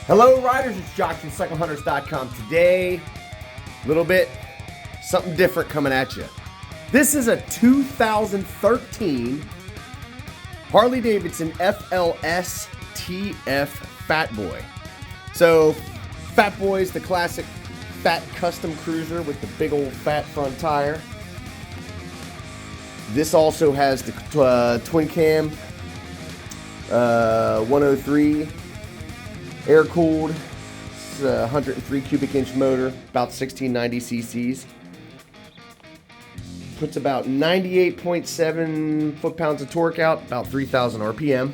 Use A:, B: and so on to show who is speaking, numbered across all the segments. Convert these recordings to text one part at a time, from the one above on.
A: Hello riders, it's Josh from CycleHunters.com. Today, a little bit something different coming at you. This is a 2013 Harley-Davidson FLSTF Fatboy. So, Fatboy is the classic fat custom cruiser with the big old fat front tire. This also has the twin cam 103 air-cooled, 103 cubic inch motor, about 1690 cc's. Puts about 98.7 foot-pounds of torque out, about 3,000 RPM.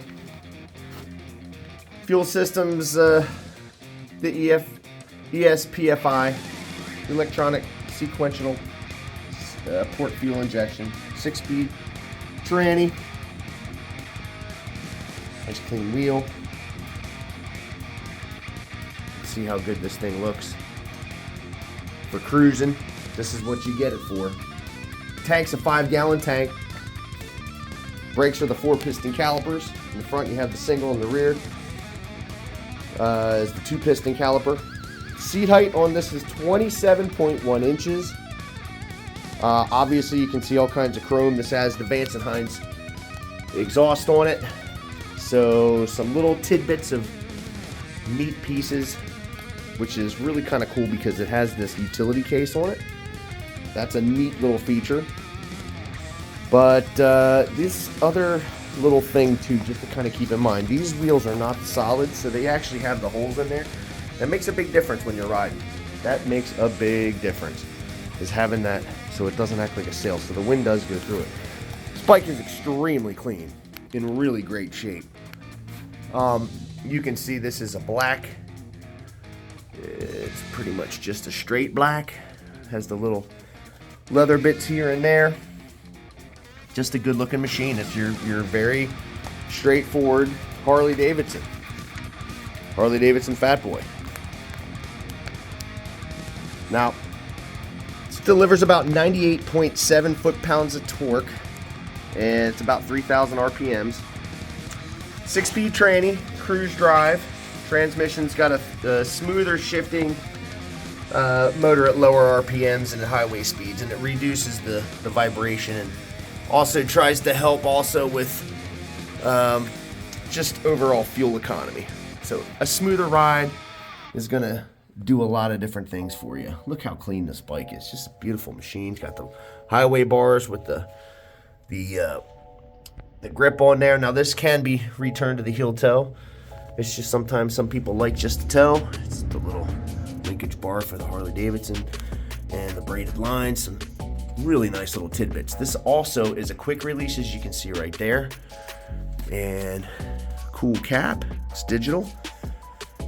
A: Fuel systems, the ESPFI, electronic sequential port fuel injection, 6-speed tranny, nice clean wheel. See how good this thing looks for cruising. This is what you get it for. Tank's a 5-gallon tank. Brakes are the 4-piston calipers. In the front you have the single, in the rear is the 2-piston caliper. Seat height on this is 27.1 inches. Obviously you can see all kinds of chrome. This has the Vance & Hines exhaust on it. So some little tidbits of neat pieces, which is really kind of cool because it has this utility case on it. That's a neat little feature. But this other little thing too, just to kind of keep in mind, these wheels are not solid, so they actually have the holes in there. That makes a big difference when you're riding. That makes a big difference, is having that so it doesn't act like a sail, so the wind does go through it. This bike is extremely clean, in really great shape. You can see this is a black. It's pretty much just a straight black. Has the little leather bits here and there. Just a good looking machine. It's your very straightforward Harley-Davidson. Harley-Davidson Fatboy. Now, this delivers about 98.7 foot-pounds of torque, and it's about 3,000 RPMs. 6-speed tranny, cruise drive. Transmission's got a smoother shifting motor at lower RPMs and at highway speeds, and it reduces the vibration, and also tries to help also with just overall fuel economy. So a smoother ride is gonna do a lot of different things for you. Look how clean this bike is. Just a beautiful machine. It's got the highway bars with the grip on there. Now this can be returned to the heel toe. It's just sometimes some people like just the toe. It's the little linkage bar for the Harley-Davidson and the braided lines. Some really nice little tidbits. This also is a quick release, as you can see right there. And cool cap. It's digital.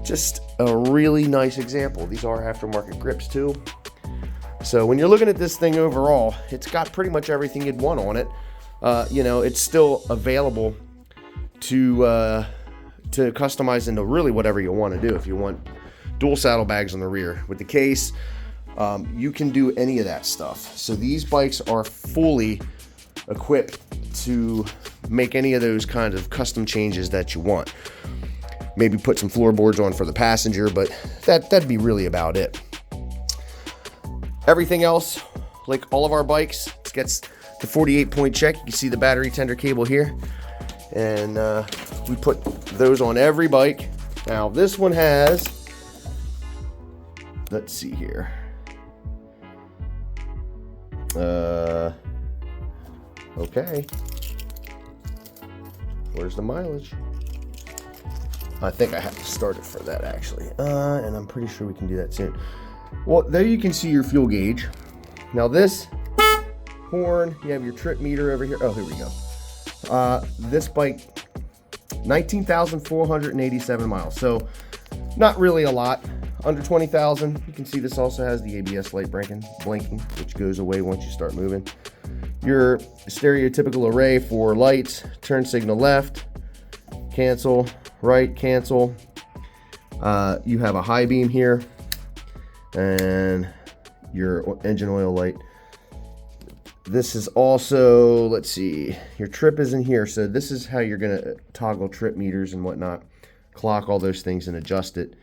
A: Just a really nice example. These are aftermarket grips too. So when you're looking at this thing overall, it's got pretty much everything you'd want on it. It's still available to customize into really whatever you want to do. If you want dual saddlebags on the rear with the case, you can do any of that stuff. So these bikes are fully equipped to make any of those kinds of custom changes that you want. Maybe put some floorboards on for the passenger, but that'd be really about it. Everything else, like all of our bikes, it gets the 48-point check. You can see the battery tender cable here, and we put those on every bike. Now this one has, let's see here, okay, where's the mileage? I think I have to start it for that actually, and I'm pretty sure we can do that soon. Well, there you can see your fuel gauge. Now this horn, you have your trip meter over here. Oh, here we go. This bike, 19,487 miles. So not really a lot, under 20,000. You can see this also has the ABS light blinking, which goes away once you start moving. Your stereotypical array for lights: turn signal left, cancel, right, cancel. You have a high beam here, and your engine oil light. This is also, let's see, your trip is in here. So this is how you're gonna toggle trip meters and whatnot, clock all those things and adjust it.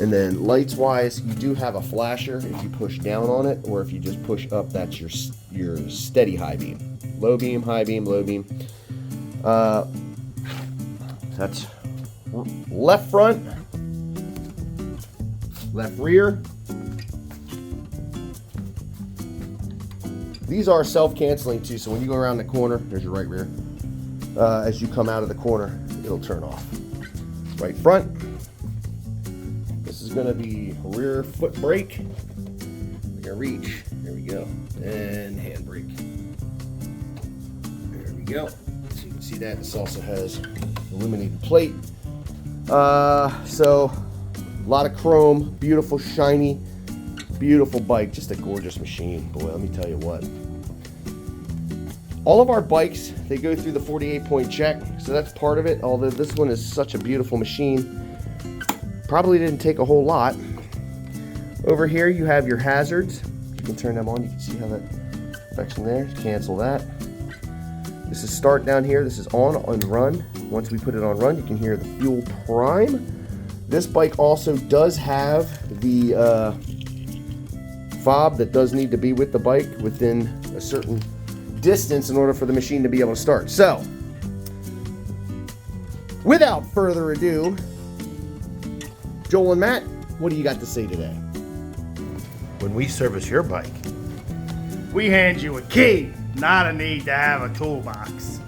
A: And then lights wise, you do have a flasher if you push down on it, or if you just push up, that's your steady high beam. Low beam, high beam, low beam. That's left front, left rear. These are self-canceling too, so when you go around the corner, there's your right rear. As you come out of the corner, it'll turn off. Right front. This is going to be rear foot brake. We're going to reach. There we go. And hand brake. There we go. So you can see that this also has illuminated plate. So a lot of chrome, beautiful, shiny, beautiful bike, just a gorgeous machine. Boy, let me tell you what. All of our bikes, they go through the 48-point check, so that's part of it. Although this one is such a beautiful machine, probably didn't take a whole lot. Over here, you have your hazards. You can turn them on. You can see how that affects them there. Cancel that. This is start down here. This is on and run. Once we put it on run, you can hear the fuel prime. This bike also does have the fob that does need to be with the bike within a certain distance in order for the machine to be able to start. So, without further ado, Joel and Matt, what do you got to say today?
B: When we service your bike, we hand you a key, not a need to have a toolbox.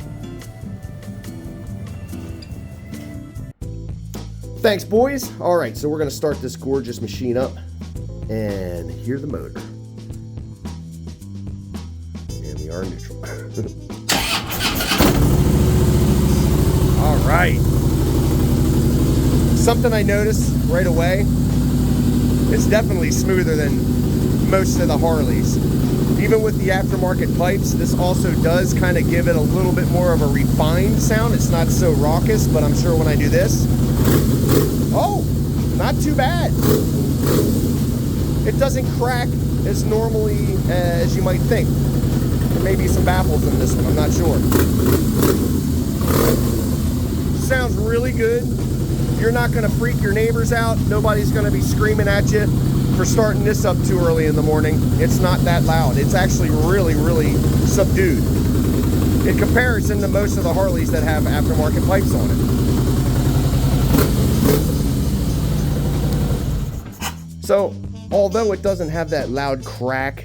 A: Thanks, boys. All right, so we're going to start this gorgeous machine up and hear the motor. And we are neutral.
B: All right.
A: Something I noticed right away, it's definitely smoother than most of the Harleys. Even with the aftermarket pipes, this also does kind of give it a little bit more of a refined sound. It's not so raucous, but I'm sure when I do this, oh, not too bad. It doesn't crack as normally as you might think. There may be some baffles in this one, I'm not sure. Sounds really good. You're not going to freak your neighbors out. Nobody's going to be screaming at you for starting this up too early in the morning. It's not that loud. It's actually really, really subdued in comparison to most of the Harleys that have aftermarket pipes on it. So, although it doesn't have that loud crack,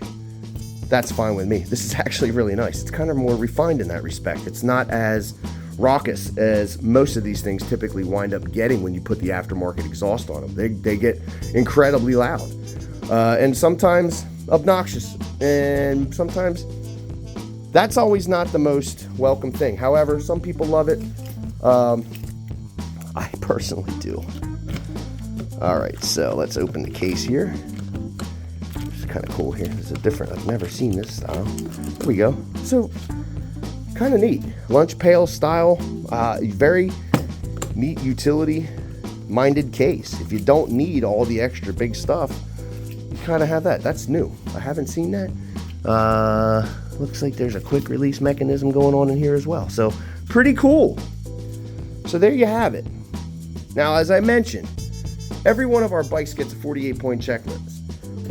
A: that's fine with me. This is actually really nice. It's kind of more refined in that respect. It's not as raucous as most of these things typically wind up getting when you put the aftermarket exhaust on them. They get incredibly loud and sometimes obnoxious, and sometimes that's always not the most welcome thing. However, some people love it. I personally do. All right, so let's open the case here. It's kind of cool here. It's a different, I've never seen this style. There we go. So kind of neat. Lunch pail style, very neat utility minded case. If you don't need all the extra big stuff, you kind of have that. That's new. I haven't seen that. Looks like there's a quick release mechanism going on in here as well. So pretty cool. So there you have it. Now, as I mentioned, every one of our bikes gets a 48-point checklist.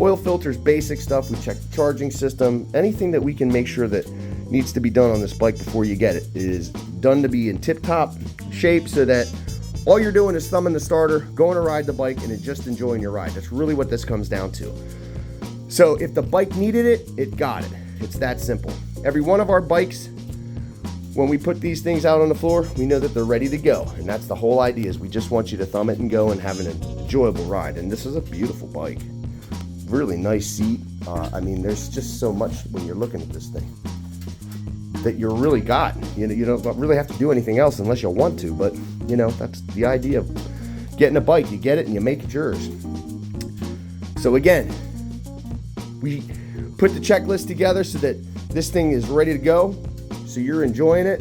A: Oil filters, basic stuff. We check the charging system. Anything that we can make sure that needs to be done on this bike before you get it is done to be in tip-top shape, so that all you're doing is thumbing the starter, going to ride the bike, and just enjoying your ride. That's really what this comes down to. So if the bike needed it, it got it. It's that simple. Every one of our bikes, when we put these things out on the floor, we know that they're ready to go. And that's the whole idea, is we just want you to thumb it and go and have an enjoyable ride. And this is a beautiful bike. Really nice seat. I mean, there's just so much when you're looking at this thing that you're really got. You know, you don't really have to do anything else unless you want to, but you know, that's the idea of getting a bike. You get it and you make it yours. So again, we put the checklist together so that this thing is ready to go, so you're enjoying it,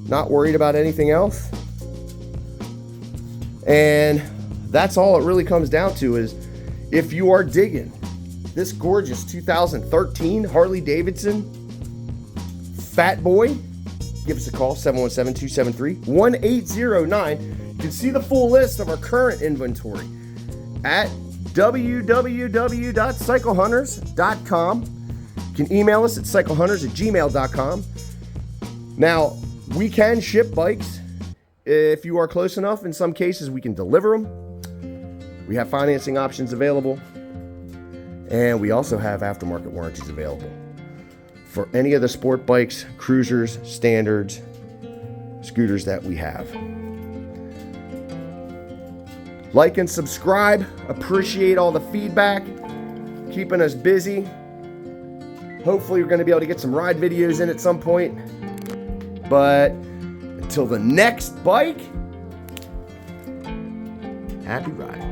A: not worried about anything else. And that's all it really comes down to, is if you are digging this gorgeous 2013 Harley-Davidson Fatboy, give us a call, 717-273-1809. You can see the full list of our current inventory at www.cyclehunters.com. You can email us at cyclehunters@gmail.com. Now, we can ship bikes if you are close enough. In some cases, we can deliver them. We have financing options available. And we also have aftermarket warranties available for any of the sport bikes, cruisers, standards, scooters that we have. Like and subscribe. Appreciate all the feedback. Keeping us busy. Hopefully we're going to be able to get some ride videos in at some point. But until the next bike, happy riding.